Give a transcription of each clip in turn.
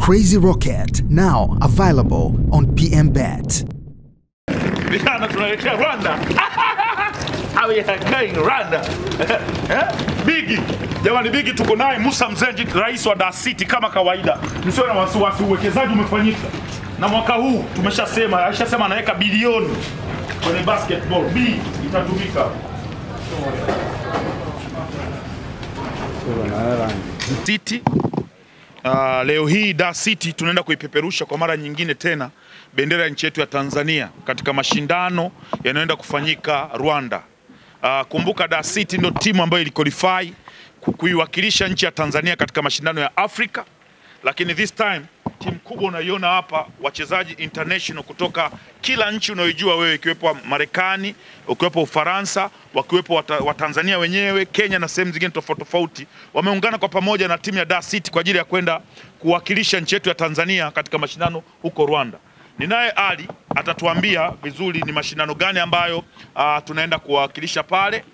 Crazy Rocket, now available on PMBet. Vijana tunaelekea Rwanda. We are going Rwanda. Bigi. Jamani Bigi tuko naye Musa Mzenji, rais wa Dar City kama kawaida. Msiwe na wasiwasi, uwekezaji umefanyika. Na mwaka huu tumeshasema, alishasema anaweka bilioni kwenye basketball. B itatumika. City. Leo hii Dar City tunaenda kuipeperusha kwa mara nyingine tena bendera ya nchi yetu ya Tanzania katika mashindano yanayoenda kufanyika Rwanda. Kumbuka Dar City ndio timu ambayo iliqualify kuiwakilisha nchi ya Tanzania katika mashindano ya Afrika, lakini this time timu kubwa unaiona hapa, wachezaji international kutoka kila nchi unayojua wewe, ikiwepo Marekani, ikiwepo Ufaransa, wakiwepo wa Tanzania wenyewe, Kenya na sehemu zingine tofauti tofauti, wameungana kwa pamoja na timu ya Dar City kwa ajili ya kwenda kuwakilisha nchi yetu ya Tanzania katika mashindano huko Rwanda. Ninaye Ali atatuambia vizuri ni mashindano gani ambayo tunaenda kuwakilisha pale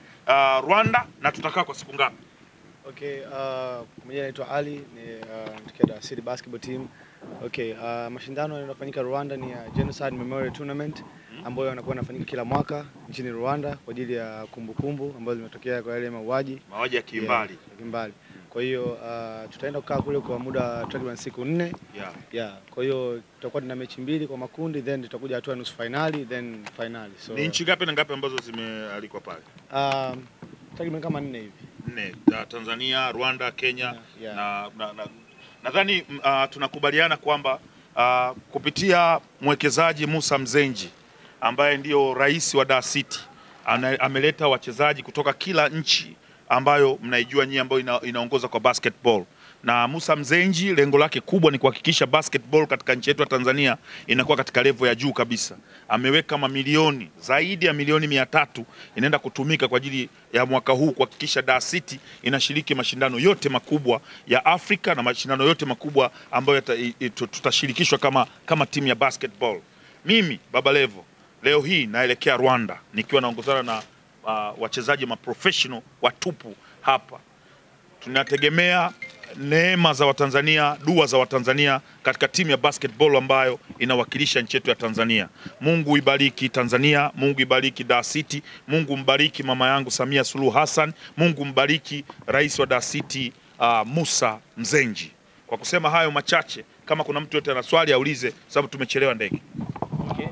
Rwanda na tutakaa kwa siku ngapi. Okay, mimi naitwa Ali, ni mtokea Dar City Basketball Team. Okay, mashindano yanayofanyika Rwanda ni ya Genocide Memorial Tournament ambayo yanakuwa yanafanyika kila mwaka nchini Rwanda kwa ajili ya kumbukumbu ambazo zimetokea kwa yale mauaji ya kimbali. Kwa hiyo tutaenda kukaa kule kwa muda takriban siku 4. Kwa hiyo tutakuwa na mechi 2 kwa makundi, then tutakuja hatua nusu finali, then finali. So ni nchi ngapi na ngapi ambazo zimealikwa pale? Takriban kama 4 hivi. 4, Tanzania, Rwanda, Kenya. Nadhani tunakubaliana kwamba kupitia mwekezaji Musa Mzenji ambaye ndio rais wa Dar City ameleta wachezaji kutoka kila nchi ambayo mnaijua nyinyi, ambayo inaongoza kwa basketball. Na Musa Mzenji lengo lake kubwa ni kuhakikisha basketball katika nchi yetu ya Tanzania inakuwa katika level ya juu kabisa. Ameweka mamilioni, zaidi ya milioni 300 inaenda kutumika kwa ajili ya mwaka huu kuhakikisha Dar City inashiriki mashindano yote makubwa ya Afrika na mashindano yote makubwa ambayo tutashirikishwa kama timu ya basketball. Mimi Baba Levo leo hii naelekea Rwanda nikiwa naongozana na wachezaji maprofessional watupu hapa. Tunategemea neema za Watanzania, dua za Watanzania katika timu ya basketball ambayo inawakilisha nchi yetu ya Tanzania. Mungu ibariki Tanzania, Mungu ibariki Dar City, Mungu mbariki mama yangu Samia Suluhu Hassan, Mungu mbariki rais wa Dar City Musa Mzenji. Kwa kusema hayo machache, kama kuna mtu yote ana swali aulize, sababu tumechelewa ndege. Okay.